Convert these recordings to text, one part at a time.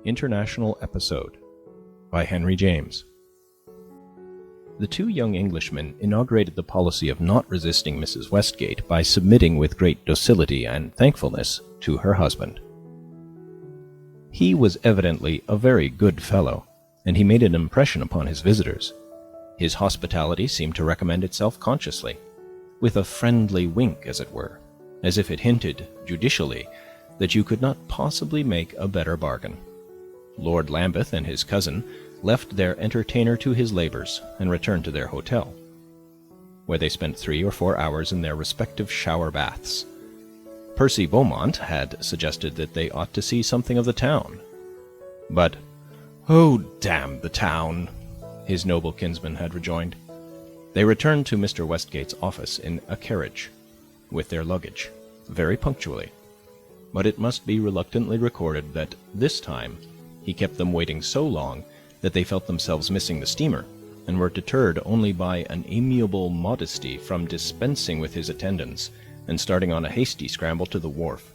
International Episode by Henry James. The two young Englishmen inaugurated the policy of not resisting Mrs. Westgate by submitting with great docility and thankfulness to her husband. He was evidently a very good fellow, and he made an impression upon his visitors. His hospitality seemed to recommend itself consciously, with a friendly wink, as it were, as if it hinted, judicially, that you could not possibly make a better bargain. Lord Lambeth and his cousin left their entertainer to his labours and returned to their hotel, where they spent 3 or 4 hours in their respective shower baths. Percy Beaumont had suggested that they ought to see something of the town. But, "Oh, damn the town," his noble kinsman had rejoined. They returned to Mr. Westgate's office in a carriage, with their luggage, very punctually. But it must be reluctantly recorded that this time he kept them waiting so long that they felt themselves missing the steamer, and were deterred only by an amiable modesty from dispensing with his attendance and starting on a hasty scramble to the wharf.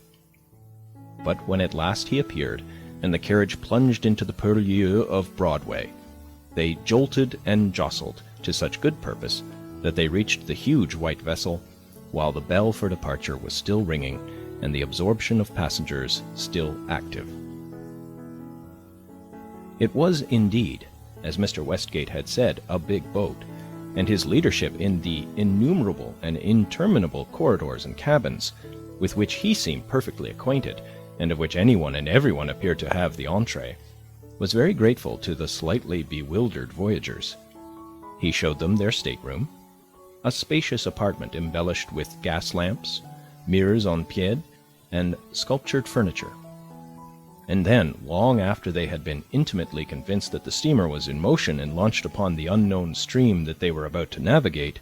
But when at last he appeared, and the carriage plunged into the purlieu of Broadway, they jolted and jostled to such good purpose that they reached the huge white vessel while the bell for departure was still ringing and the absorption of passengers still active. It was indeed, as Mr. Westgate had said, a big boat, and his leadership in the innumerable and interminable corridors and cabins, with which he seemed perfectly acquainted, and of which anyone and everyone appeared to have the entree, was very grateful to the slightly bewildered voyagers. He showed them their stateroom, a spacious apartment embellished with gas lamps, mirrors en pied, and sculptured furniture. And then, long after they had been intimately convinced that the steamer was in motion and launched upon the unknown stream that they were about to navigate,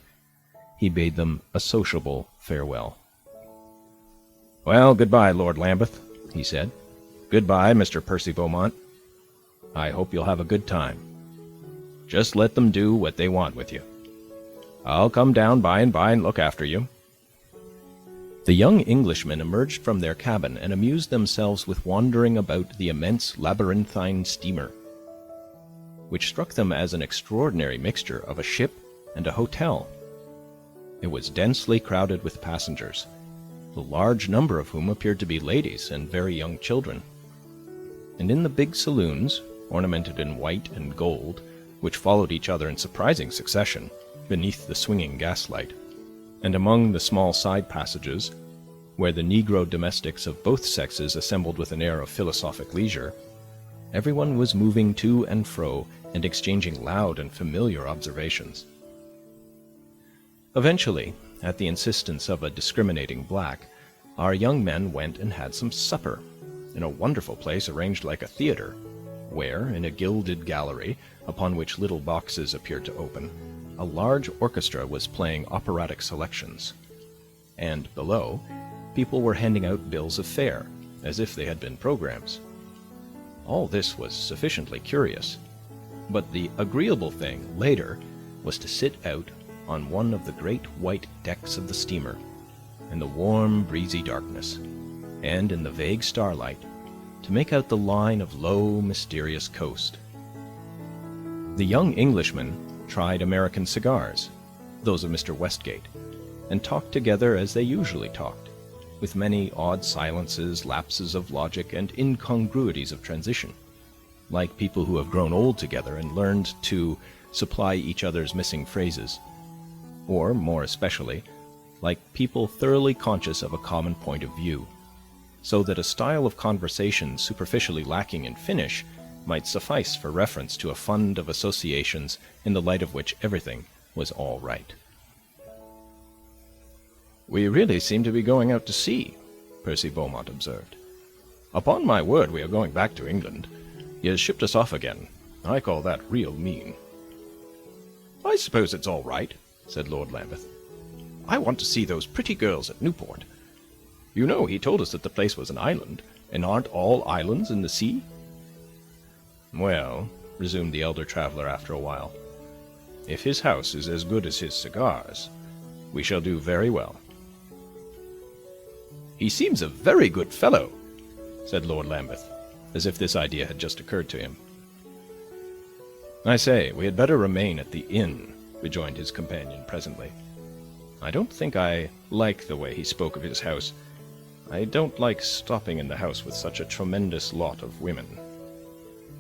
he bade them a sociable farewell. "Well, good-bye, Lord Lambeth," he said. "Good-bye, Mr. Percy Beaumont. I hope you'll have a good time. Just let them do what they want with you. I'll come down by and by and look after you." The young Englishmen emerged from their cabin and amused themselves with wandering about the immense labyrinthine steamer, which struck them as an extraordinary mixture of a ship and a hotel. It was densely crowded with passengers, a large number of whom appeared to be ladies and very young children. And in the big saloons, ornamented in white and gold, which followed each other in surprising succession beneath the swinging gaslight, and among the small side passages, where the negro domestics of both sexes assembled with an air of philosophic leisure, everyone was moving to and fro and exchanging loud and familiar observations. Eventually, at the insistence of a discriminating black, our young men went and had some supper, in a wonderful place arranged like a theatre, where, in a gilded gallery, upon which little boxes appeared to open, a large orchestra was playing operatic selections, and below, people were handing out bills of fare, as if they had been programs. All this was sufficiently curious, but the agreeable thing, later, was to sit out on one of the great white decks of the steamer, in the warm, breezy darkness, and in the vague starlight, to make out the line of low, mysterious coast. The young Englishmen tried American cigars, those of Mr. Westgate, and talked together as they usually talked, with many odd silences, lapses of logic, and incongruities of transition, like people who have grown old together and learned to supply each other's missing phrases, or, more especially, like people thoroughly conscious of a common point of view, so that a style of conversation superficially lacking in finish might suffice for reference to a fund of associations in the light of which everything was all right. "We really seem to be going out to sea," Percy Beaumont observed. "Upon my word, we are going back to England. He has shipped us off again. I call that real mean." "I suppose it's all right," said Lord Lambeth. "I want to see those pretty girls at Newport. You know, he told us that the place was an island, and aren't all islands in the sea?" "Well," resumed the elder traveller after a while, "if his house is as good as his cigars, we shall do very well." "He seems a very good fellow," said Lord Lambeth. as if this idea had just occurred to him. "I say, we had better remain at the inn," rejoined his companion presently. "I don't think I like the way he spoke of his house. I don't like stopping in the house with such a tremendous lot of women."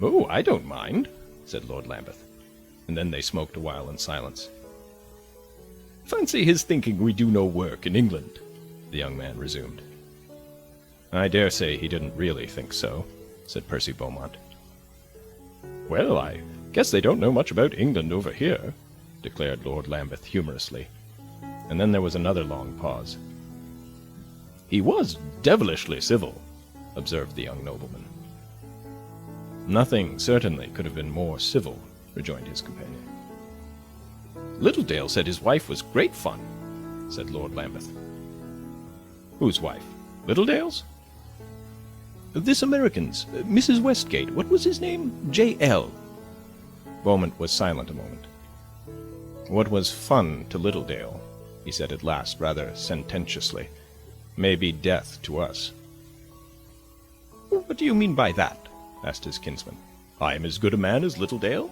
"Oh, I don't mind," said Lord Lambeth, and then they smoked a while in silence. "Fancy his thinking we do no work in England," the young man resumed. "I dare say he didn't really think so," said Percy Beaumont. "Well, I guess they don't know much about England over here," declared Lord Lambeth humorously, and then there was another long pause. "He was devilishly civil," observed the young nobleman. "Nothing, certainly, could have been more civil," rejoined his companion. "Littledale said his wife was great fun," said Lord Lambeth. "Whose wife? Littledale's?" "This American's, Mrs. Westgate. What was his name? J.L." Beaumont was silent a moment. "What was fun to Littledale," he said at last, rather sententiously, "may be death to us." "What do you mean by that?" asked his kinsman. "I am as good a man as Littledale?"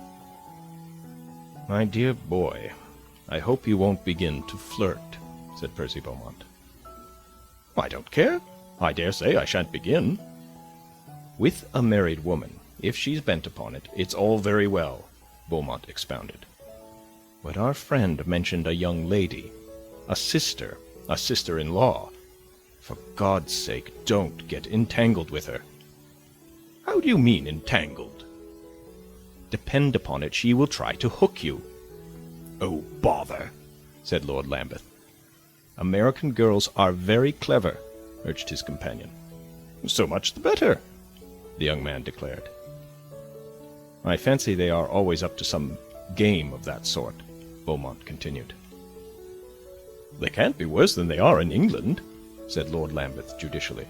"My dear boy, I hope you won't begin to flirt," said Percy Beaumont. "I don't care. I dare say I shan't begin." "With a married woman, if she's bent upon it, it's all very well," Beaumont expounded. "But our friend mentioned a young lady, a sister-in-law. For God's sake, don't get entangled with her." "How do you mean, entangled?" "Depend upon it, she will try to hook you." "Oh, bother," said Lord Lambeth. "American girls are very clever," urged his companion. "So much the better," the young man declared. "I fancy they are always up to some game of that sort," Beaumont continued. "They can't be worse than they are in England," said Lord Lambeth judicially.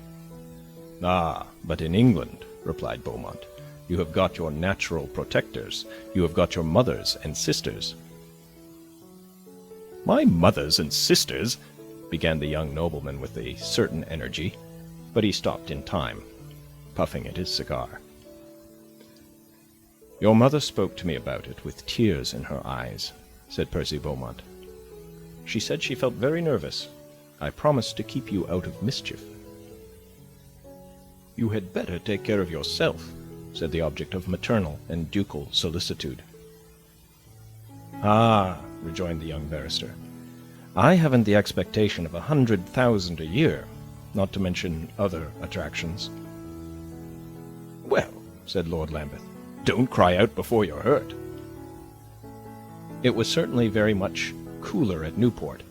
"Ah, but in England," replied Beaumont, "you have got your natural protectors. You have got your mothers and sisters." "My mothers and sisters," began the young nobleman with a certain energy, but he stopped in time, puffing at his cigar. "Your mother spoke to me about it with tears in her eyes," said Percy Beaumont. "She said she felt very nervous. I promised to keep you out of mischief." "You had better take care of yourself," said the object of maternal and ducal solicitude. "Ah," rejoined the young barrister, "I haven't the expectation of 100,000 a year, not to mention other attractions." "Well," said Lord Lambeth, "don't cry out before you're hurt." It was certainly very much cooler at Newport,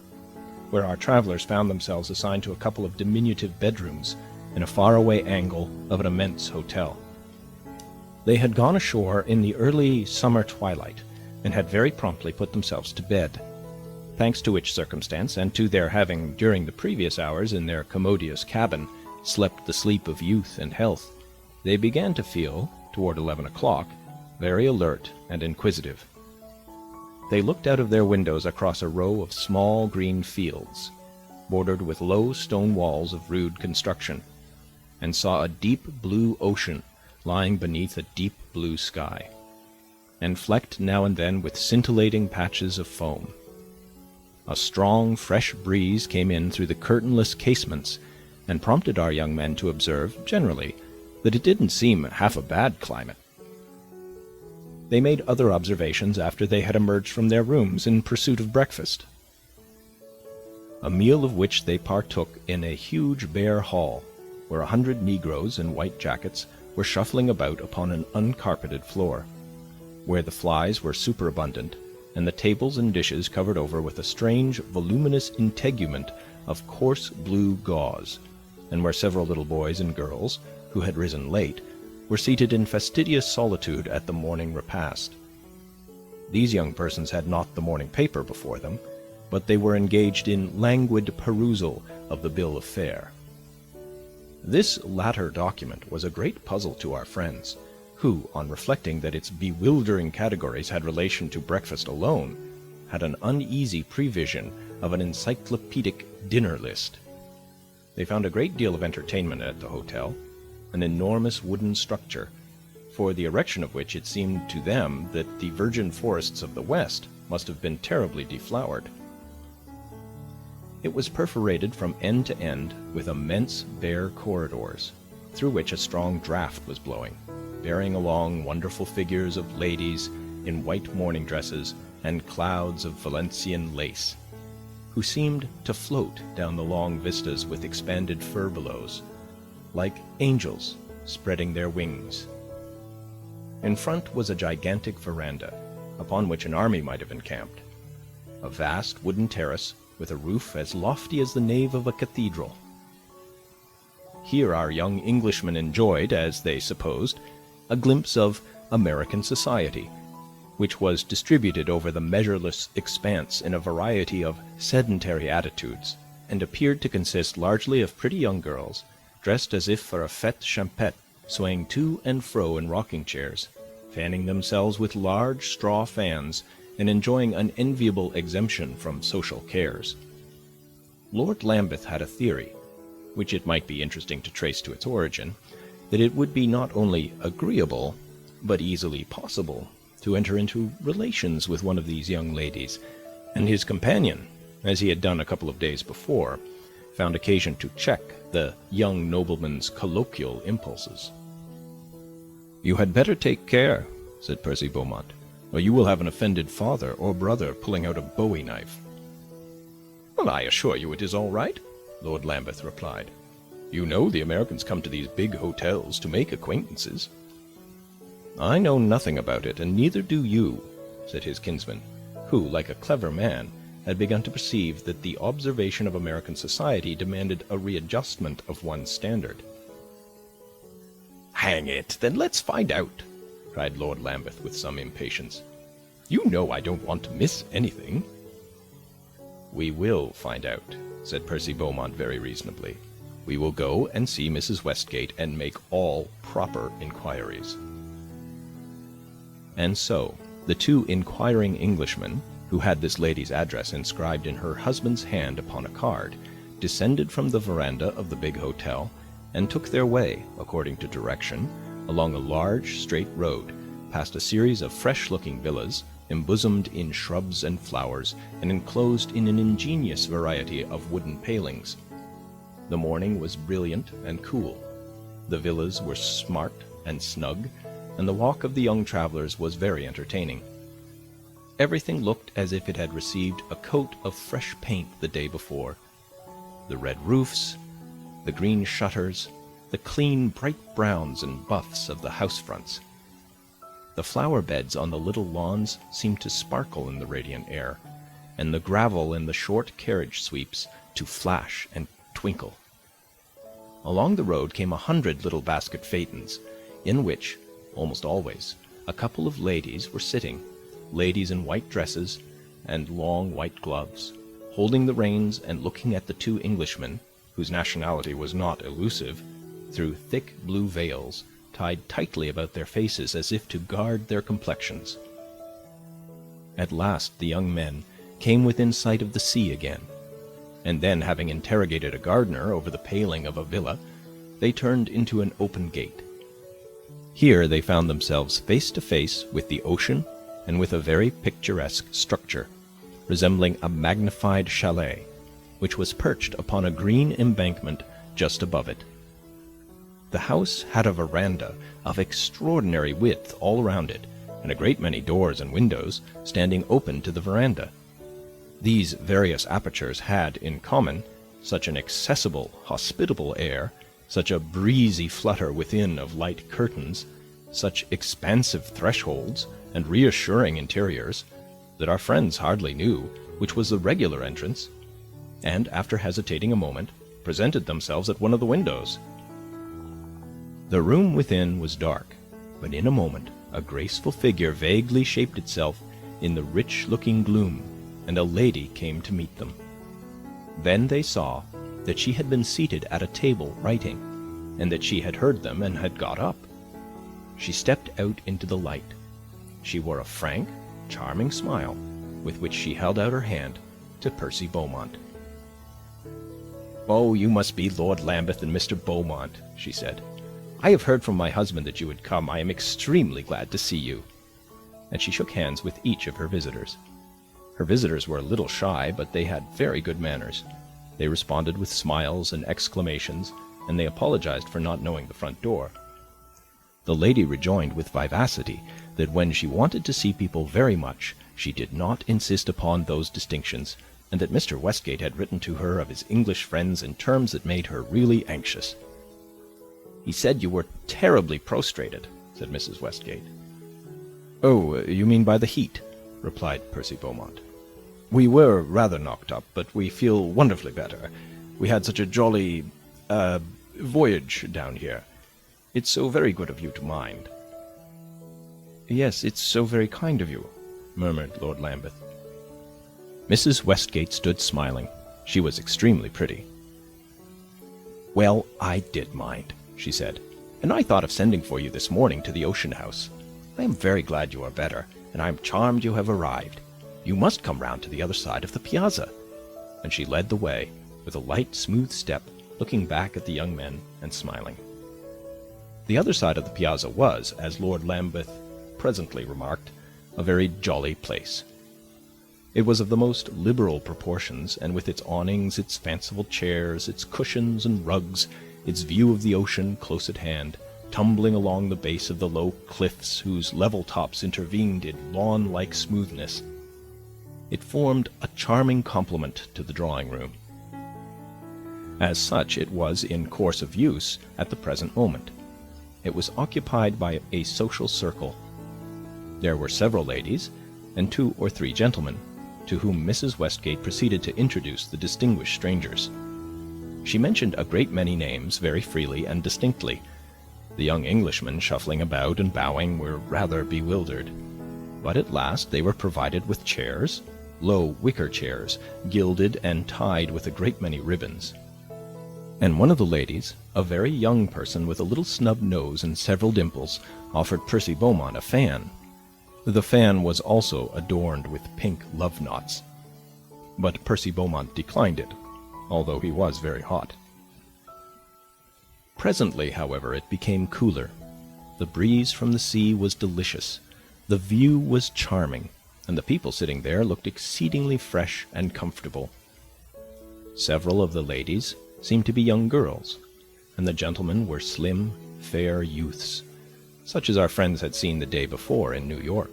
where our travelers found themselves assigned to a couple of diminutive bedrooms in a faraway angle of an immense hotel. They had gone ashore in the early summer twilight, and had very promptly put themselves to bed, thanks to which circumstance, and to their having, during the previous hours in their commodious cabin, slept the sleep of youth and health, they began to feel, toward 11 o'clock, very alert and inquisitive. They looked out of their windows across a row of small green fields, bordered with low stone walls of rude construction, and saw a deep blue ocean lying beneath a deep blue sky, and flecked now and then with scintillating patches of foam. A strong, fresh breeze came in through the curtainless casements, and prompted our young men to observe, generally, that it didn't seem half a bad climate. They made other observations after they had emerged from their rooms in pursuit of breakfast, a meal of which they partook in a huge bare hall, where 100 negroes in white jackets were shuffling about upon an uncarpeted floor, where the flies were superabundant, and the tables and dishes covered over with a strange voluminous integument of coarse blue gauze, and where several little boys and girls, who had risen late, were seated in fastidious solitude at the morning repast. These young persons had not the morning paper before them, but they were engaged in languid perusal of the bill of fare. This latter document was a great puzzle to our friends, who, on reflecting that its bewildering categories had relation to breakfast alone, had an uneasy prevision of an encyclopedic dinner list. They found a great deal of entertainment at the hotel, an enormous wooden structure, for the erection of which it seemed to them that the virgin forests of the West must have been terribly deflowered. It was perforated from end to end with immense bare corridors, through which a strong draught was blowing, bearing along wonderful figures of ladies in white morning dresses and clouds of Valencian lace, who seemed to float down the long vistas with expanded furbelows, like angels spreading their wings. In front was a gigantic veranda, upon which an army might have encamped, a vast wooden terrace with a roof as lofty as the nave of a cathedral. Here our young Englishmen enjoyed, as they supposed, a glimpse of American society, which was distributed over the measureless expanse in a variety of sedentary attitudes, and appeared to consist largely of pretty young girls, dressed as if for a fête champêtre, swaying to and fro in rocking chairs, fanning themselves with large straw fans, and enjoying an enviable exemption from social cares. Lord Lambeth had a theory, which it might be interesting to trace to its origin, that it would be not only agreeable, but easily possible, to enter into relations with one of these young ladies, and his companion, as he had done a couple of days before, found occasion to check the young nobleman's colloquial impulses. "You had better take care," said Percy Beaumont, "or you will have an offended father or brother pulling out a bowie knife." "Well, I assure you it is all right," Lord Lambeth replied. "You know the Americans come to these big hotels to make acquaintances." "I know nothing about it, and neither do you," said his kinsman, who, like a clever man, had begun to perceive that the observation of American society demanded a readjustment of one's standard. "Hang it, then let's find out," cried Lord Lambeth with some impatience. "You know I don't want to miss anything." "We will find out," said Percy Beaumont very reasonably. "We will go and see Mrs. Westgate and make all proper inquiries." And so the two inquiring Englishmen, who had this lady's address inscribed in her husband's hand upon a card, descended from the veranda of the big hotel, and took their way, according to direction, along a large straight road, past a series of fresh-looking villas, embosomed in shrubs and flowers, and enclosed in an ingenious variety of wooden palings. The morning was brilliant and cool. The villas were smart and snug, and the walk of the young travelers was very entertaining. Everything looked as if it had received a coat of fresh paint the day before. The red roofs, the green shutters, the clean, bright browns and buffs of the house fronts. The flower beds on the little lawns seemed to sparkle in the radiant air, and the gravel in the short carriage sweeps to flash and twinkle. Along the road came 100 little basket phaetons, in which, almost always, a couple of ladies were sitting, ladies in white dresses and long white gloves, holding the reins and looking at the two Englishmen, whose nationality was not elusive, through thick blue veils tied tightly about their faces as if to guard their complexions. At last the young men came within sight of the sea again, and then, having interrogated a gardener over the paling of a villa, they turned into an open gate. Here they found themselves face to face with the ocean and with a very picturesque structure, resembling a magnified chalet, which was perched upon a green embankment just above it. The house had a veranda of extraordinary width all around it, and a great many doors and windows standing open to the veranda. These various apertures had, in common, such an accessible, hospitable air, such a breezy flutter within of light curtains, such expansive thresholds and reassuring interiors, that our friends hardly knew which was the regular entrance, and, after hesitating a moment, presented themselves at one of the windows. The room within was dark, but in a moment a graceful figure vaguely shaped itself in the rich-looking gloom, and a lady came to meet them. Then they saw that she had been seated at a table writing, and that she had heard them and had got up. She stepped out into the light. She wore a frank, charming smile, with which she held out her hand to Percy Beaumont. "Oh, you must be Lord Lambeth and Mr. Beaumont," she said. I have heard from my husband that you would come. I am extremely glad to see you." And she shook hands with each of her visitors. Her visitors were a little shy, but they had very good manners. They responded with smiles and exclamations, and they apologized for not knowing the front door. The lady rejoined with vivacity that when she wanted to see people very much, she did not insist upon those distinctions, and that Mr. Westgate had written to her of his English friends in terms that made her really anxious. "He said you were terribly prostrated," said Mrs. Westgate. "Oh, you mean by the heat?" replied Percy Beaumont. "We were rather knocked up, but we feel wonderfully better. We had such a jolly, voyage down here. It's so very good of you to mind." "Yes, it's so very kind of you," murmured Lord Lambeth. Mrs. Westgate stood smiling. She was extremely pretty. "Well, I did mind," she said, "and I thought of sending for you this morning to the Ocean House. I am very glad you are better, and I am charmed you have arrived. You must come round to the other side of the piazza." And she led the way, with a light, smooth step, looking back at the young men and smiling. The other side of the piazza was, as Lord Lambeth presently remarked, a very jolly place. It was of the most liberal proportions, and with its awnings, its fanciful chairs, its cushions and rugs, its view of the ocean close at hand, tumbling along the base of the low cliffs whose level tops intervened in lawn-like smoothness, it formed a charming complement to the drawing-room. As such, it was in course of use at the present moment. It was occupied by a social circle. There were several ladies and 2 or 3 gentlemen, to whom Mrs. Westgate proceeded to introduce the distinguished strangers. She mentioned a great many names very freely and distinctly. The young Englishmen, shuffling about and bowing, were rather bewildered. But at last they were provided with chairs, low wicker chairs, gilded and tied with a great many ribbons. And one of the ladies, a very young person with a little snub nose and several dimples, offered Percy Beaumont a fan. The fan was also adorned with pink love-knots. But Percy Beaumont declined it, although he was very hot. Presently, however, it became cooler. The breeze from the sea was delicious, the view was charming, and the people sitting there looked exceedingly fresh and comfortable. Several of the ladies seemed to be young girls, and the gentlemen were slim, fair youths, such as our friends had seen the day before in New York.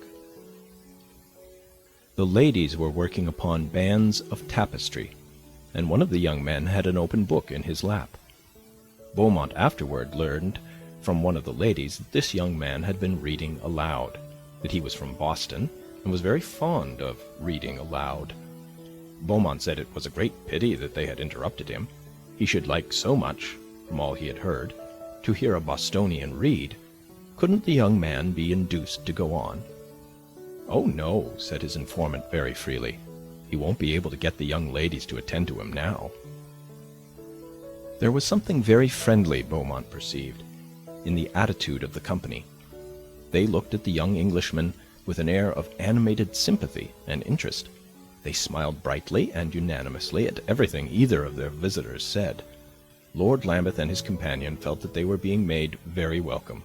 The ladies were working upon bands of tapestry, and one of the young men had an open book in his lap. Beaumont afterward learned from one of the ladies that this young man had been reading aloud, that he was from Boston, and was very fond of reading aloud. Beaumont said it was a great pity that they had interrupted him. He should like so much, from all he had heard, to hear a Bostonian read. Couldn't the young man be induced to go on? "Oh, no," said his informant very freely. "He won't be able to get the young ladies to attend to him now." There was something very friendly, Beaumont perceived, in the attitude of the company. They looked at the young Englishman with an air of animated sympathy and interest. They smiled brightly and unanimously at everything either of their visitors said. Lord Lambeth and his companion felt that they were being made very welcome.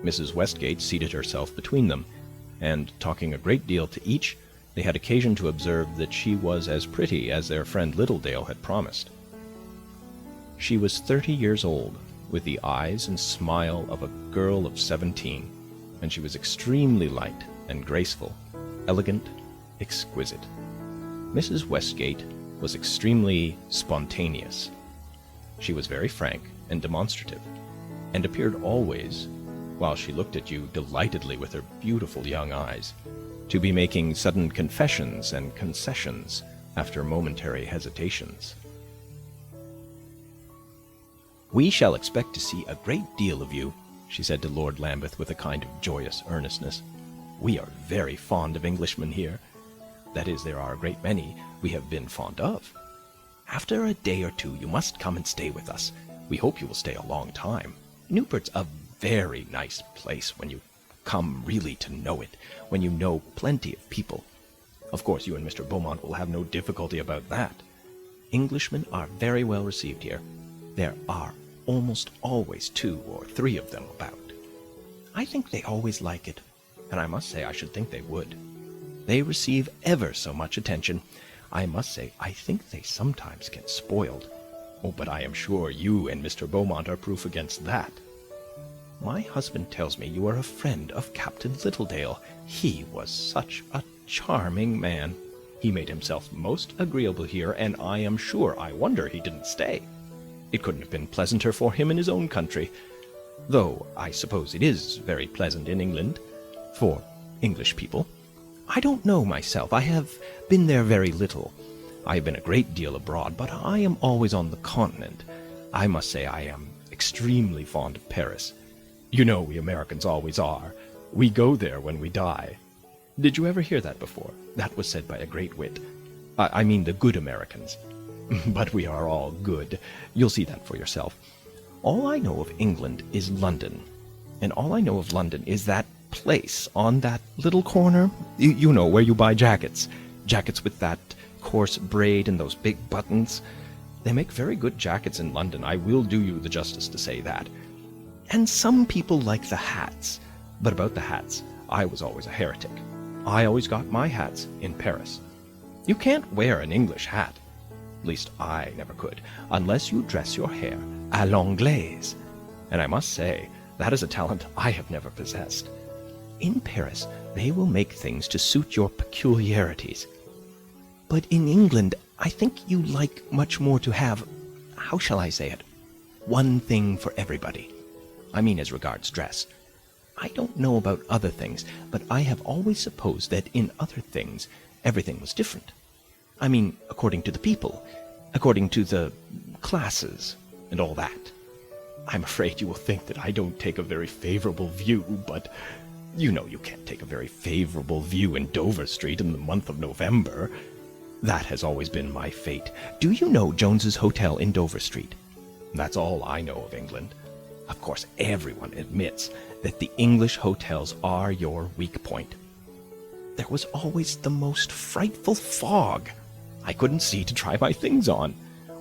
Mrs. Westgate seated herself between them, and, talking a great deal to each, they had occasion to observe that she was as pretty as their friend Littledale had promised. She was 30 years old, with the eyes and smile of a girl of 17, and she was extremely light and graceful, elegant, exquisite. Mrs. Westgate was extremely spontaneous. She was very frank and demonstrative, and appeared always, while she looked at you delightedly with her beautiful young eyes, to be making sudden confessions and concessions after momentary hesitations. "We shall expect to see a great deal of you," she said to Lord Lambeth with a kind of joyous earnestness. "We are very fond of Englishmen here. That is, there are a great many we have been fond of. After a day or two you must come and stay with us. We hope you will stay a long time. Newport's a very nice place when you come really to know it, when you know plenty of people. Of course, you and Mr. Beaumont will have no difficulty about that. Englishmen are very well received here. There are almost always 2 or 3 of them about. I think they always like it, and I must say I should think they would. They receive ever so much attention. I must say I think they sometimes get spoiled. Oh, but I am sure you and Mr. Beaumont are proof against that. My husband tells me you are a friend of Captain Littledale. He was such a charming man. He made himself most agreeable here, and I am sure I wonder he didn't stay. It couldn't have been pleasanter for him in his own country, though I suppose it is very pleasant in England, for English people. I don't know myself. I have been there very little. I have been a great deal abroad, but I am always on the continent. I must say I am extremely fond of Paris. You know we Americans always are. We go there when we die. Did you ever hear that before? That was said by a great wit. I mean the good Americans. But we are all good. You'll see that for yourself. All I know of England is London. And all I know of London is that place on that little corner. You know, where you buy jackets. Jackets with that coarse braid and those big buttons. They make very good jackets in London. I will do you the justice to say that. And some people like the hats. But about the hats, I was always a heretic. I always got my hats in Paris. You can't wear an English hat. At least I never could, unless you dress your hair à l'anglaise. And I must say, that is a talent I have never possessed. In Paris, they will make things to suit your peculiarities. But in England, I think you like much more to have, how shall I say it, one thing for everybody. I mean as regards dress. I don't know about other things, but I have always supposed that in other things everything was different. I mean, according to the people, according to the classes, and all that. I'm afraid you will think that I don't take a very favorable view, but you know you can't take a very favorable view in Dover Street in the month of November. That has always been my fate. Do you know Jones's Hotel in Dover Street? That's all I know of England. Of course, everyone admits that the English hotels are your weak point. There was always the most frightful fog. I couldn't see to try my things on.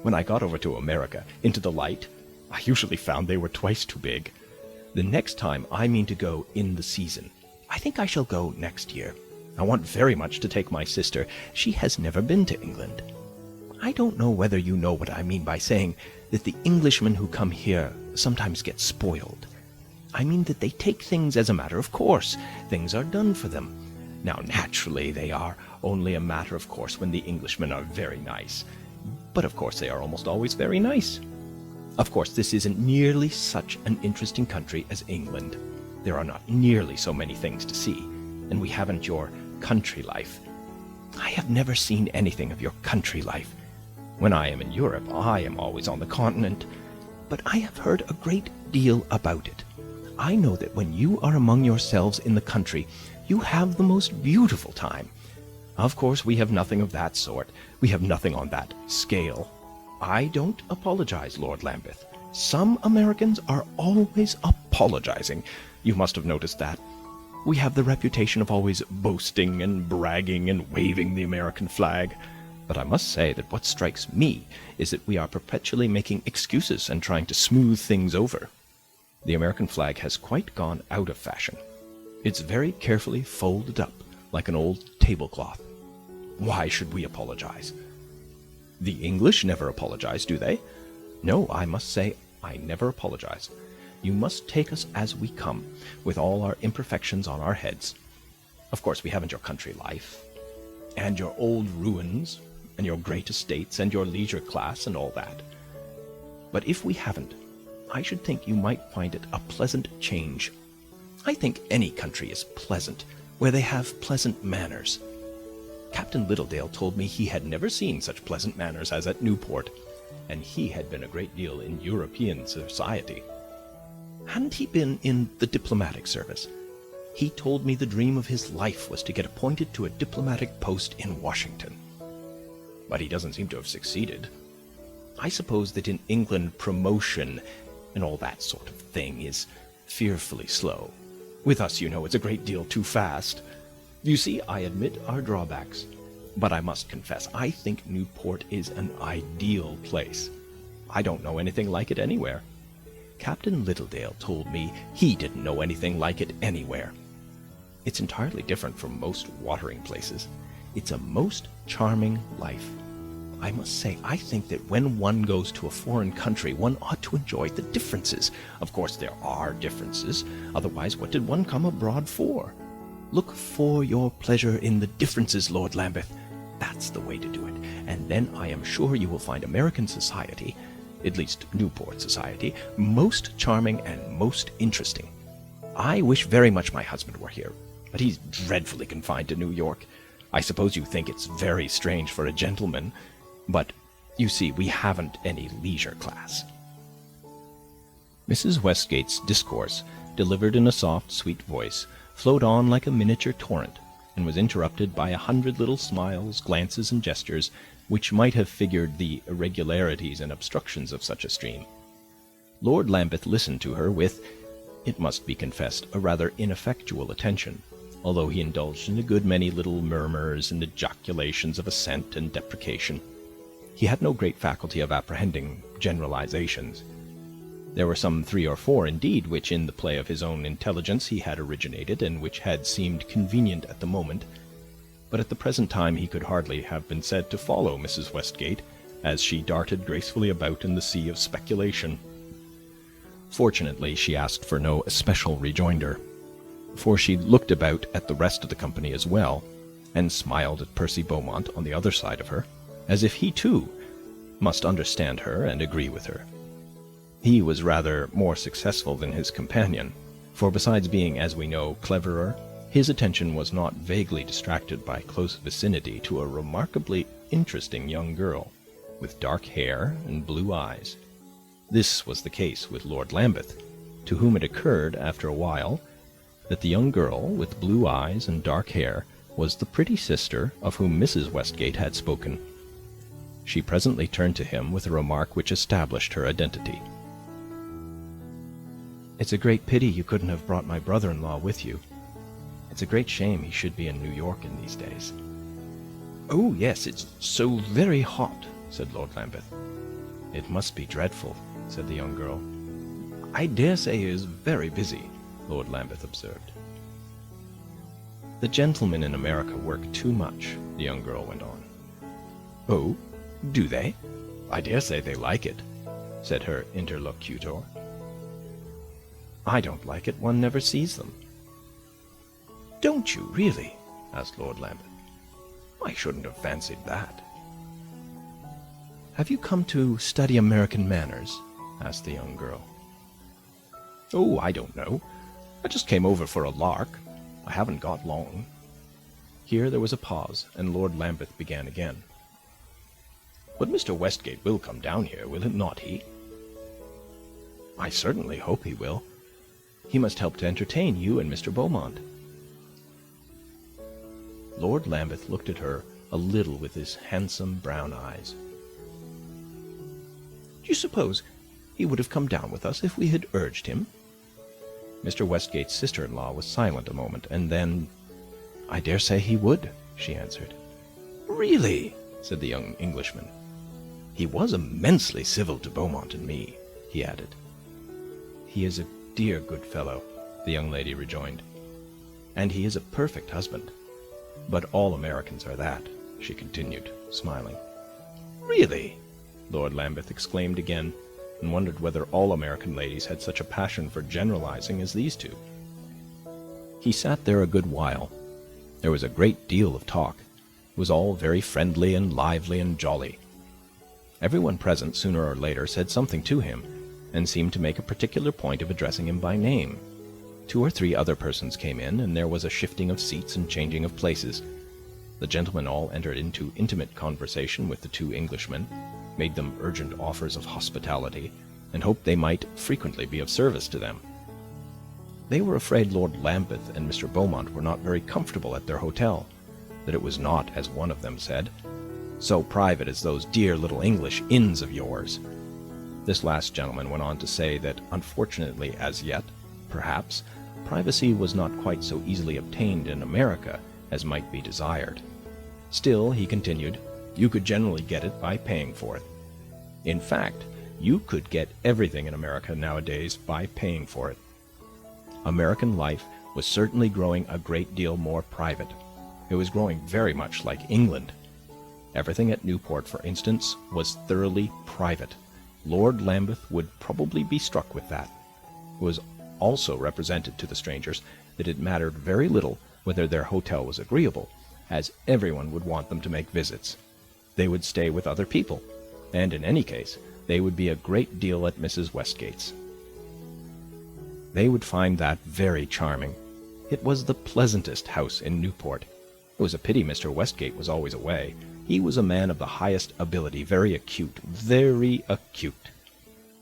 When I got over to America, into the light, I usually found they were twice too big. The next time I mean to go in the season. I think I shall go next year. I want very much to take my sister. She has never been to England. I don't know whether you know what I mean by saying that the Englishmen who come here sometimes get spoiled. I mean that they take things as a matter of course. Things are done for them. Now, naturally, they are only a matter of course when the Englishmen are very nice. But of course they are almost always very nice. Of course, this isn't nearly such an interesting country as England. There are not nearly so many things to see, and we haven't your country life. I have never seen anything of your country life. When I am in Europe, I am always on the continent, but I have heard a great deal about it. I know that when you are among yourselves in the country, you have the most beautiful time. Of course, we have nothing of that sort. We have nothing on that scale. I don't apologize, Lord Lambeth. Some Americans are always apologizing. You must have noticed that. We have the reputation of always boasting and bragging and waving the American flag. But I must say that what strikes me is that we are perpetually making excuses and trying to smooth things over. The American flag has quite gone out of fashion. It's very carefully folded up like an old tablecloth. Why should we apologize? The English never apologize, do they? No, I must say I never apologize. You must take us as we come, with all our imperfections on our heads. Of course, we haven't your country life, and your old ruins, and your great estates, and your leisure class, and all that. But if we haven't, I should think you might find it a pleasant change. I think any country is pleasant, where they have pleasant manners. Captain Littledale told me he had never seen such pleasant manners as at Newport, and he had been a great deal in European society. Hadn't he been in the diplomatic service? He told me the dream of his life was to get appointed to a diplomatic post in Washington. But he doesn't seem to have succeeded. I suppose that in England promotion and all that sort of thing is fearfully slow. With us, you know, it's a great deal too fast. You see, I admit our drawbacks, but I must confess, I think Newport is an ideal place. I don't know anything like it anywhere. Captain Littledale told me he didn't know anything like it anywhere. It's entirely different from most watering places. It's a most charming life. I must say, I think that when one goes to a foreign country, one ought to enjoy the differences. Of course, there are differences. Otherwise, what did one come abroad for? Look for your pleasure in the differences, Lord Lambeth. That's the way to do it. And then I am sure you will find American society, at least Newport society, most charming and most interesting. I wish very much my husband were here, but he's dreadfully confined to New York. I suppose you think it's very strange for a gentleman, but you see, we haven't any leisure class. Mrs. Westgate's discourse, delivered in a soft, sweet voice, flowed on like a miniature torrent, and was interrupted by 100 little smiles, glances, and gestures, which might have figured the irregularities and obstructions of such a stream. Lord Lambeth listened to her with, it must be confessed, a rather ineffectual attention, although he indulged in a good many little murmurs and ejaculations of assent and deprecation. He had no great faculty of apprehending generalizations. There were some 3 or 4, indeed, which in the play of his own intelligence he had originated, and which had seemed convenient at the moment, but at the present time he could hardly have been said to follow Mrs. Westgate, as she darted gracefully about in the sea of speculation. Fortunately, she asked for no especial rejoinder, for she looked about at the rest of the company as well, and smiled at Percy Beaumont on the other side of her, as if he too must understand her and agree with her. He was rather more successful than his companion, for besides being, as we know, cleverer, his attention was not vaguely distracted by close vicinity to a remarkably interesting young girl, with dark hair and blue eyes. This was the case with Lord Lambeth, to whom it occurred, after a while, that the young girl with blue eyes and dark hair was the pretty sister of whom Mrs. Westgate had spoken. She presently turned to him with a remark which established her identity. "It's a great pity you couldn't have brought my brother-in-law with you. It's a great shame he should be in New York in these days." "Oh, yes, it's so very hot," said Lord Lambeth. "It must be dreadful," said the young girl. "I dare say he is very busy," Lord Lambeth observed. "The gentlemen in America work too much," the young girl went on. "Oh, do they? I dare say they like it," said her interlocutor. "I don't like it. One never sees them." "Don't you, really?" asked Lord Lambeth. "I shouldn't have fancied that." "Have you come to study American manners?" asked the young girl. "Oh, I don't know. I just came over for a lark. I haven't got long." Here there was a pause, and Lord Lambeth began again. "But Mr. Westgate will come down here, will it not he?" "I certainly hope he will. He must help to entertain you and Mr. Beaumont." Lord Lambeth looked at her a little with his handsome brown eyes. "Do you suppose he would have come down with us if we had urged him?" Mr. Westgate's sister-in-law was silent a moment, and then, "I dare say he would," she answered. "Really?" said the young Englishman. "He was immensely civil to Beaumont and me," he added. "He is a dear good fellow," the young lady rejoined, "and he is a perfect husband. But all Americans are that," she continued, smiling. "Really?" Lord Lambeth exclaimed again, and wondered whether all American ladies had such a passion for generalizing as these two. He sat there a good while. There was a great deal of talk. It was all very friendly and lively and jolly. Everyone present, sooner or later, said something to him, and seemed to make a particular point of addressing him by name. 2 or 3 other persons came in, and there was a shifting of seats and changing of places. The gentlemen all entered into intimate conversation with the 2 Englishmen, made them urgent offers of hospitality, and hoped they might frequently be of service to them. They were afraid Lord Lambeth and Mr. Beaumont were not very comfortable at their hotel, that it was not, as one of them said, so private as those dear little English inns of yours. This last gentleman went on to say that, unfortunately as yet, perhaps, privacy was not quite so easily obtained in America as might be desired. Still, he continued, you could generally get it by paying for it. In fact, You could get everything in America nowadays by paying for it. American life was certainly growing a great deal more private. It was growing very much like England. Everything at Newport, for instance, was thoroughly private. Lord Lambeth would probably be struck with that. It was also represented to the strangers that it mattered very little whether their hotel was agreeable, as everyone would want them to make visits. They would stay with other people, and in any case, they would be a great deal at Mrs. Westgate's. They would find that very charming. It was the pleasantest house in Newport. It was a pity Mr. Westgate was always away. He was a man of the highest ability, very acute, very acute.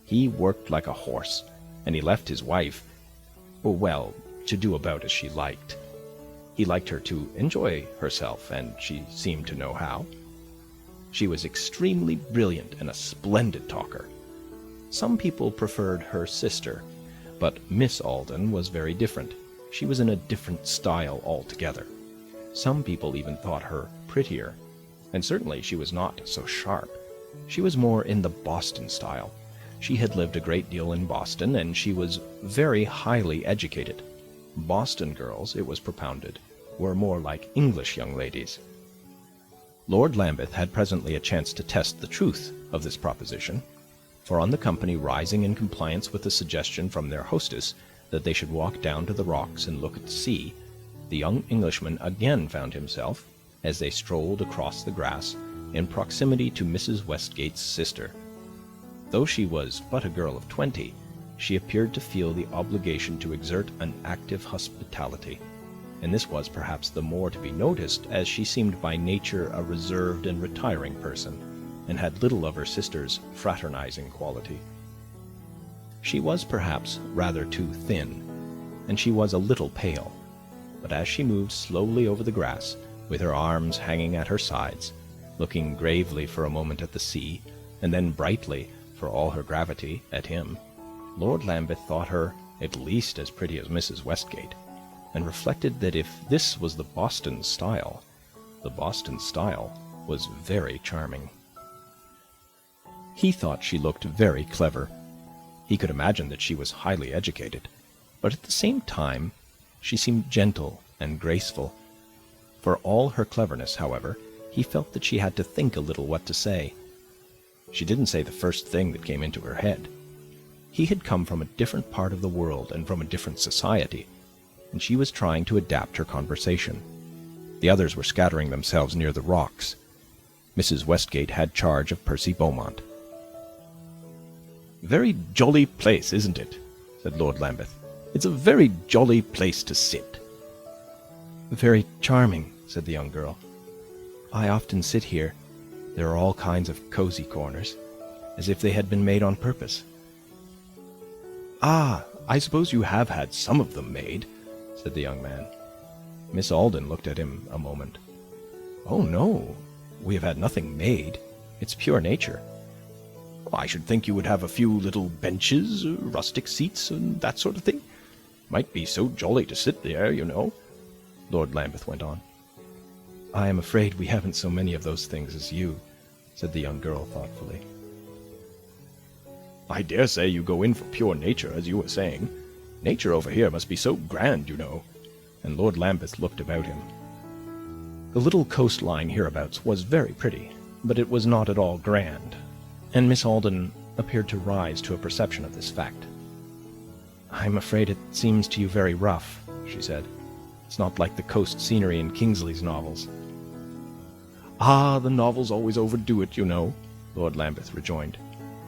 He worked like a horse, and he left his wife, well, to do about as she liked. He liked her to enjoy herself, and she seemed to know how. She was extremely brilliant and a splendid talker. Some people preferred her sister, but Miss Alden was very different. She was in a different style altogether. Some people even thought her prettier, and certainly she was not so sharp. She was more in the Boston style. She had lived a great deal in Boston, and she was very highly educated. Boston girls, it was propounded, were more like English young ladies. Lord Lambeth had presently a chance to test the truth of this proposition, for on the company rising in compliance with the suggestion from their hostess that they should walk down to the rocks and look at the sea, the young Englishman again found himself, as they strolled across the grass, in proximity to Mrs. Westgate's sister. Though she was but a girl of 20, she appeared to feel the obligation to exert an active hospitality, and this was perhaps the more to be noticed as she seemed by nature a reserved and retiring person, and had little of her sister's fraternizing quality. She was perhaps rather too thin, and she was a little pale, but as she moved slowly over the grass, with her arms hanging at her sides, looking gravely for a moment at the sea, and then brightly, for all her gravity, at him, Lord Lambeth thought her at least as pretty as Mrs. Westgate, and reflected that if this was the Boston style was very charming. He thought she looked very clever. He could imagine that she was highly educated, but at the same time she seemed gentle and graceful. For all her cleverness, however, he felt that she had to think a little what to say. She didn't say the first thing that came into her head. He had come from a different part of the world and from a different society, and she was trying to adapt her conversation. The others were scattering themselves near the rocks. Mrs. Westgate had charge of Percy Beaumont. "Very jolly place, isn't it?" said Lord Lambeth. "It's a very jolly place to sit." "Very charming," said the young girl. "I often sit here. There are all kinds of cozy corners, as if they had been made on purpose." "Ah, I suppose you have had some of them made," said the young man. Miss Alden looked at him a moment. "Oh, no, we have had nothing made. It's pure nature." "I should think you would have a few little benches, rustic seats, and that sort of thing. Might be so jolly to sit there, you know," Lord Lambeth went on. "I am afraid we haven't so many of those things as you," said the young girl thoughtfully. "I dare say you go in for pure nature, as you were saying. Nature over here must be so grand, you know," and Lord Lambeth looked about him. The little coastline hereabouts was very pretty, but it was not at all grand, and Miss Alden appeared to rise to a perception of this fact. "I'm afraid it seems to you very rough," she said. "It's not like the coast scenery in Kingsley's novels." "Ah, the novels always overdo it, you know," Lord Lambeth rejoined.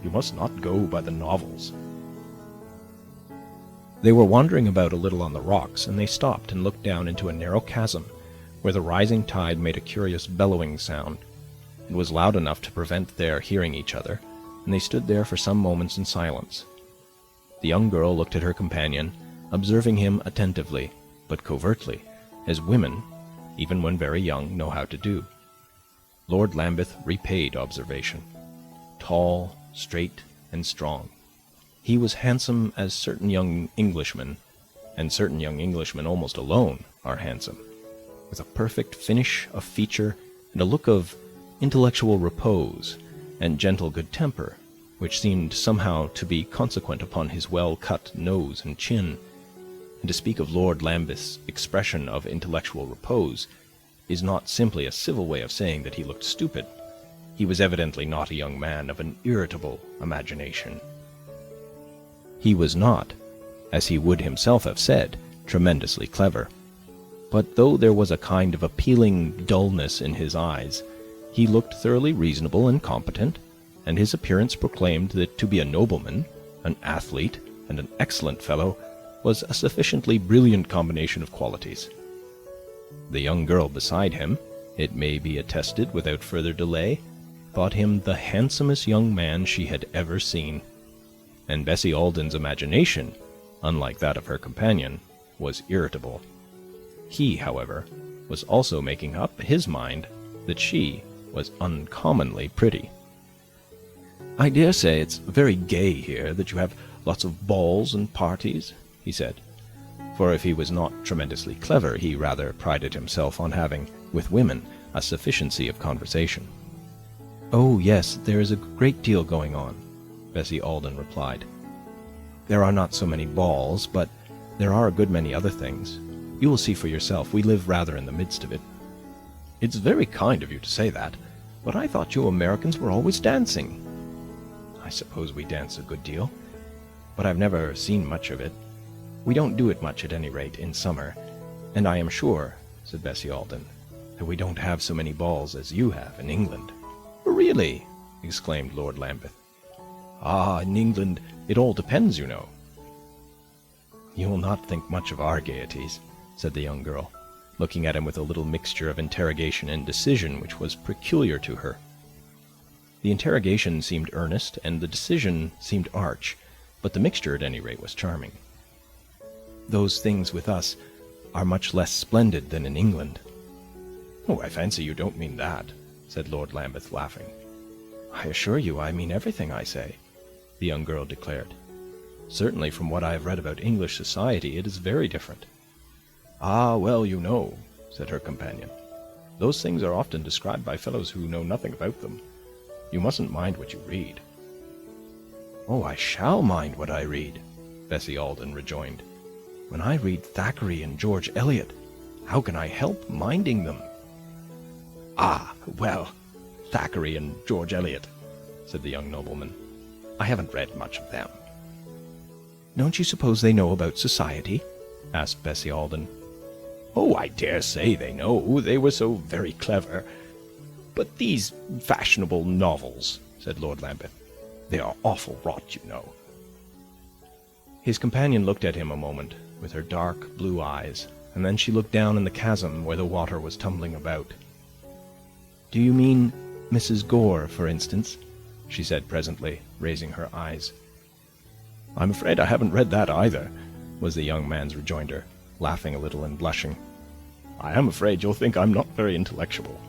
"You must not go by the novels." They were wandering about a little on the rocks, and they stopped and looked down into a narrow chasm, where the rising tide made a curious bellowing sound. It was loud enough to prevent their hearing each other, and they stood there for some moments in silence. The young girl looked at her companion, observing him attentively, but covertly, as women, even when very young, know how to do. Lord Lambeth repaid observation. Tall, straight, and strong. He was handsome as certain young Englishmen, and certain young Englishmen almost alone are handsome, with a perfect finish of feature and a look of intellectual repose and gentle good temper which seemed somehow to be consequent upon his well-cut nose and chin. And to speak of Lord Lambeth's expression of intellectual repose is not simply a civil way of saying that he looked stupid. He was evidently not a young man of an irritable imagination. He was not, as he would himself have said, tremendously clever. But though there was a kind of appealing dullness in his eyes, he looked thoroughly reasonable and competent, and his appearance proclaimed that to be a nobleman, an athlete, and an excellent fellow was a sufficiently brilliant combination of qualities. The young girl beside him, it may be attested without further delay, thought him the handsomest young man she had ever seen, and Bessie Alden's imagination, unlike that of her companion, was irritable. He, however, was also making up his mind that she was uncommonly pretty. "I dare say it's very gay here, that you have lots of balls and parties," he said, for if he was not tremendously clever, he rather prided himself on having, with women, a sufficiency of conversation. "Oh, yes, there is a great deal going on," Bessie Alden replied. "There are not so many balls, but there are a good many other things. You will see for yourself. We live rather in the midst of it." "It's very kind of you to say that, but I thought you Americans were always dancing." "I suppose we dance a good deal, but I've never seen much of it. We don't do it much, at any rate, in summer, and I am sure," said Bessie Alden, "that we don't have so many balls as you have in England." "Really?" exclaimed Lord Lambeth. "Ah, in England it all depends, you know." "You will not think much of our gaieties," said the young girl, looking at him with a little mixture of interrogation and decision which was peculiar to her. The interrogation seemed earnest, and the decision seemed arch, but the mixture, at any rate, was charming. "Those things with us are much less splendid than in England." "Oh, I fancy you don't mean that," said Lord Lambeth, laughing. "I assure you I mean everything I say," the young girl declared. "Certainly, from what I have read about English society, it is very different." "Ah, well, you know," said her companion, "those things are often described by fellows who know nothing about them. You mustn't mind what you read." "Oh, I shall mind what I read," Bessie Alden rejoined. "When I read Thackeray and George Eliot, how can I help minding them?" "Ah, well, Thackeray and George Eliot," said the young nobleman. "I haven't read much of them." "Don't you suppose they know about society?" asked Bessie Alden. "Oh, I dare say they know. They were so very clever. But these fashionable novels," said Lord Lambeth, "they are awful rot, you know." His companion looked at him a moment with her dark blue eyes, and then she looked down in the chasm where the water was tumbling about. "Do you mean Mrs. Gore, for instance?" she said presently, raising her eyes. "I'm afraid I haven't read that either," was the young man's rejoinder, laughing a little and blushing. "I am afraid you'll think I'm not very intellectual."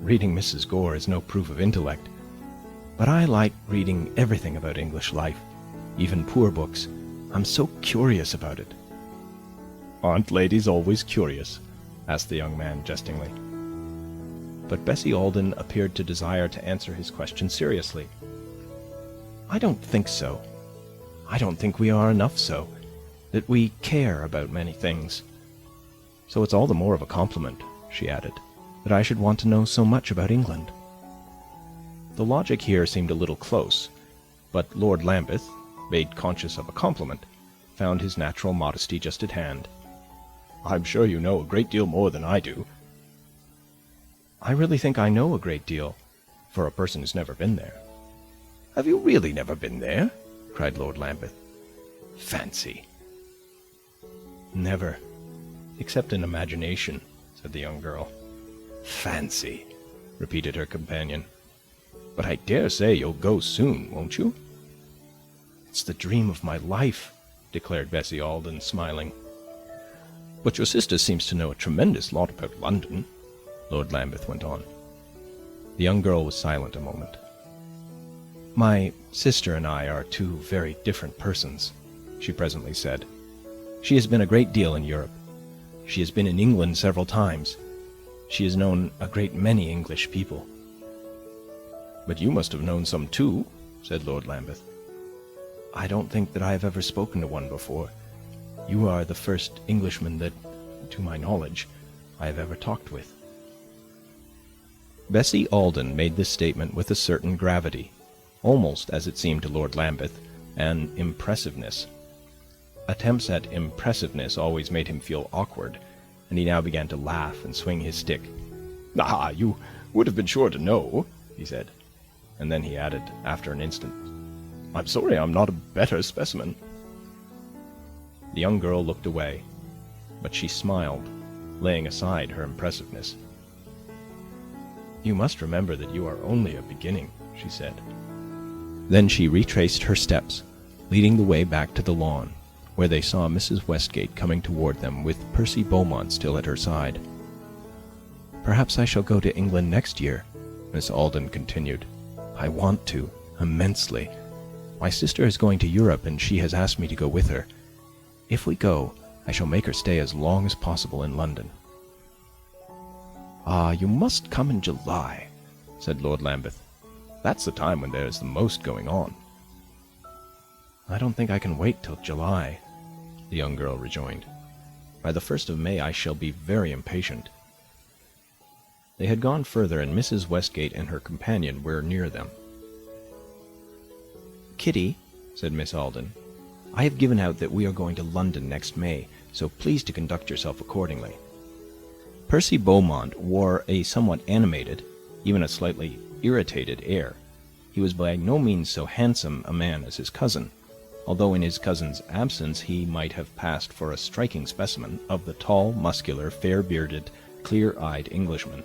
"Reading Mrs. Gore is no proof of intellect, but I like reading everything about English life, even poor books. I'm so curious about it." "Aren't ladies always curious?" asked the young man jestingly. But Bessie Alden appeared to desire to answer his question seriously. "I don't think so. I don't think we are enough so, that we care about many things. So it's all the more of a compliment," she added, "that I should want to know so much about England." The logic here seemed a little close, but Lord Lambeth, made conscious of a compliment, found his natural modesty just at hand. "I'm sure you know a great deal more than I do." "I really think I know a great deal, for a person who's never been there." "Have you really never been there?" cried Lord Lambeth. "Fancy!" "Never, except in imagination," said the young girl. "Fancy!" repeated her companion. "But I dare say you'll go soon, won't you?" "It's the dream of my life," declared Bessie Alden, smiling. "But your sister seems to know a tremendous lot about London," Lord Lambeth went on. The young girl was silent a moment. "My sister and I are two very different persons," she presently said. "She has been a great deal in Europe. She has been in England several times. She has known a great many English people." But you must have known some too, said Lord Lambeth. I don't think that I have ever spoken to one before. You are the first Englishman that, to my knowledge, I have ever talked with. Bessie Alden made this statement with a certain gravity, almost, as it seemed to Lord Lambeth, an impressiveness. Attempts at impressiveness always made him feel awkward, and he now began to laugh and swing his stick. "Ah, you would have been sure to know," he said, and then he added, after an instant, "I'm sorry I'm not a better specimen." The young girl looked away, but she smiled, laying aside her impressiveness. "You must remember that you are only a beginning," she said. Then she retraced her steps, leading the way back to the lawn, where they saw Mrs. Westgate coming toward them with Percy Beaumont still at her side. "Perhaps I shall go to England next year," Miss Alden continued. "I want to, immensely. My sister is going to Europe, and she has asked me to go with her. If we go, I shall make her stay as long as possible in London." "Ah, you must come in July," said Lord Lambeth. "That's the time when there is the most going on." "I don't think I can wait till July," the young girl rejoined. "By the 1st of May I shall be very impatient." They had gone further, and Mrs. Westgate and her companion were near them. "Kitty," said Miss Alden, "I have given out that we are going to London next May, so please to conduct yourself accordingly." Percy Beaumont wore a somewhat animated, even a slightly irritated air. He was by no means so handsome a man as his cousin, although in his cousin's absence he might have passed for a striking specimen of the tall, muscular, fair-bearded, clear-eyed Englishman.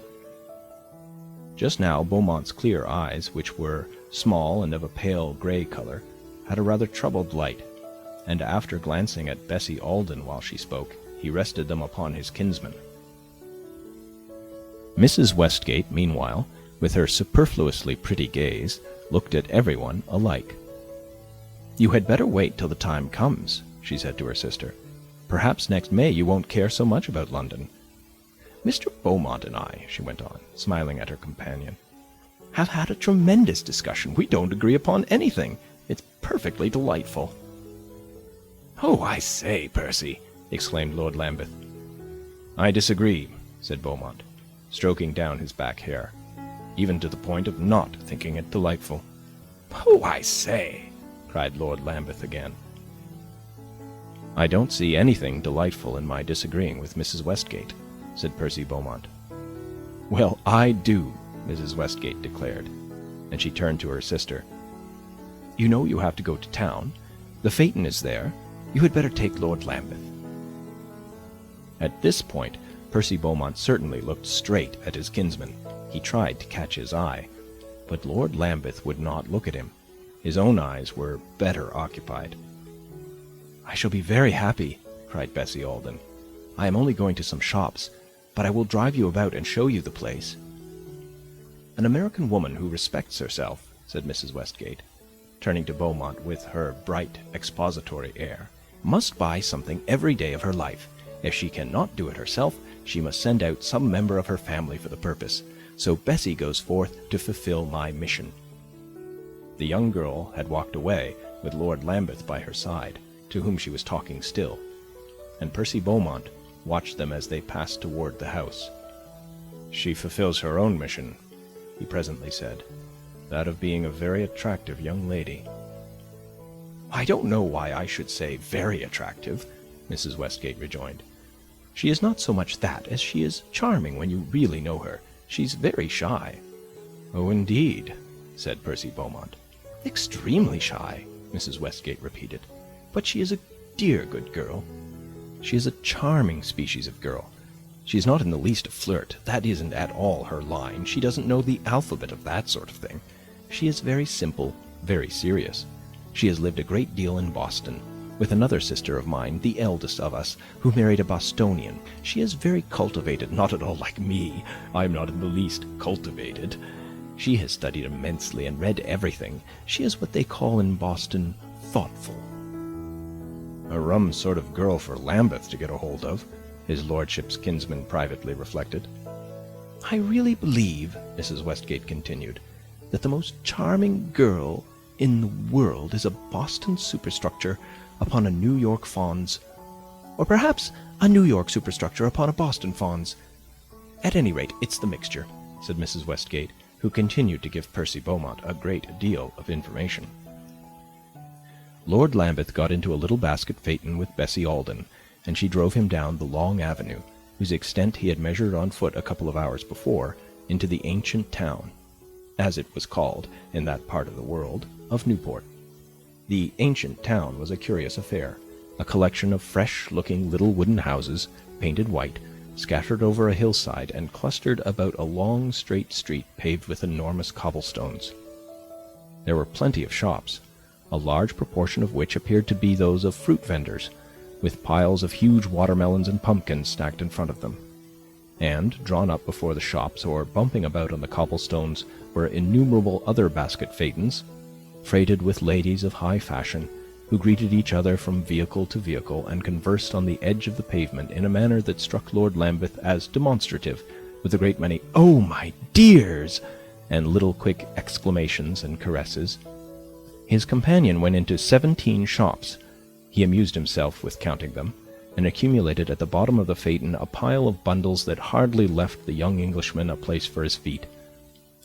Just now Beaumont's clear eyes, which were small and of a pale grey color, had a rather troubled light, and after glancing at Bessie Alden while she spoke, he rested them upon his kinsman. Mrs. Westgate, meanwhile, with her superfluously pretty gaze, looked at everyone alike. "You had better wait till the time comes," she said to her sister. "Perhaps next May you won't care so much about London. Mr. Beaumont and I," she went on, smiling at her companion, "have had a tremendous discussion. We don't agree upon anything. It's perfectly delightful." "Oh, I say, Percy!" exclaimed Lord Lambeth. "I disagree," said Beaumont, stroking down his back hair, "even to the point of not thinking it delightful." "Oh, I say!" cried Lord Lambeth again. "I don't see anything delightful in my disagreeing with Mrs. Westgate," said Percy Beaumont. "Well, I do," Mrs. Westgate declared, and she turned to her sister. "You know you have to go to town. The phaeton is there. You had better take Lord Lambeth." At this point, Percy Beaumont certainly looked straight at his kinsman. He tried to catch his eye, but Lord Lambeth would not look at him. His own eyes were better occupied. "I shall be very happy," cried Bessie Alden. "I am only going to some shops, but I will drive you about and show you the place." "An American woman who respects herself," said Mrs. Westgate, turning to Beaumont with her bright expository air, "must buy something every day of her life. If she cannot do it herself, she must send out some member of her family for the purpose. So Bessie goes forth to fulfill my mission." The young girl had walked away, with Lord Lambeth by her side, to whom she was talking still, and Percy Beaumont watched them as they passed toward the house. "She fulfills her own mission," he presently said, "that of being a very attractive young lady." "I don't know why I should say very attractive," Mrs. Westgate rejoined. "She is not so much that as she is charming when you really know her. She's very shy." "Oh, indeed," said Percy Beaumont. "Extremely shy," Mrs. Westgate repeated. "But she is a dear good girl. She is a charming species of girl. She is not in the least a flirt. That isn't at all her line. She doesn't know the alphabet of that sort of thing. She is very simple, very serious. She has lived a great deal in Boston, with another sister of mine, the eldest of us, who married a Bostonian. She is very cultivated, not at all like me. I am not in the least cultivated. She has studied immensely and read everything. She is what they call in Boston thoughtful." "A rum sort of girl for Lambeth to get a hold of," his lordship's kinsman privately reflected. "I really believe," Mrs. Westgate continued, that the most charming girl in the world is a Boston superstructure upon a New York Fawns, or perhaps a New York superstructure upon a Boston Fawns. At any rate, it's the mixture," said Mrs. Westgate, who continued to give Percy Beaumont a great deal of information. Lord Lambeth got into a little basket phaeton with Bessie Alden, and she drove him down the long avenue, whose extent he had measured on foot a couple of hours before, into the ancient town, as it was called in that part of the world, of Newport. The ancient town was a curious affair, a collection of fresh-looking little wooden houses, painted white, scattered over a hillside and clustered about a long straight street paved with enormous cobblestones. There were plenty of shops, a large proportion of which appeared to be those of fruit vendors, with piles of huge watermelons and pumpkins stacked in front of them. And, drawn up before the shops or bumping about on the cobblestones, were innumerable other basket phaetons, freighted with ladies of high fashion, who greeted each other from vehicle to vehicle and conversed on the edge of the pavement in a manner that struck Lord Lambeth as demonstrative, with a great many "Oh, my dears!" and little quick exclamations and caresses. His companion went into 17 shops. He amused himself with counting them, and accumulated at the bottom of the phaeton a pile of bundles that hardly left the young Englishman a place for his feet.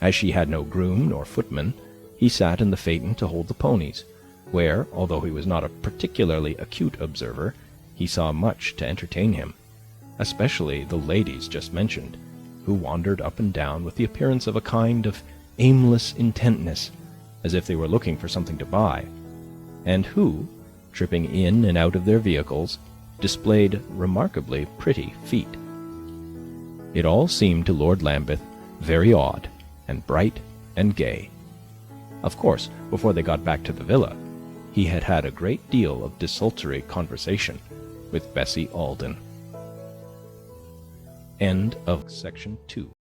As she had no groom nor footman, he sat in the phaeton to hold the ponies, where, although he was not a particularly acute observer, he saw much to entertain him, especially the ladies just mentioned, who wandered up and down with the appearance of a kind of aimless intentness, as if they were looking for something to buy, and who, tripping in and out of their vehicles, displayed remarkably pretty feet. It all seemed to Lord Lambeth very odd, and bright, and gay. Of course, before they got back to the villa, he had had a great deal of desultory conversation with Bessie Alden. End of section 2.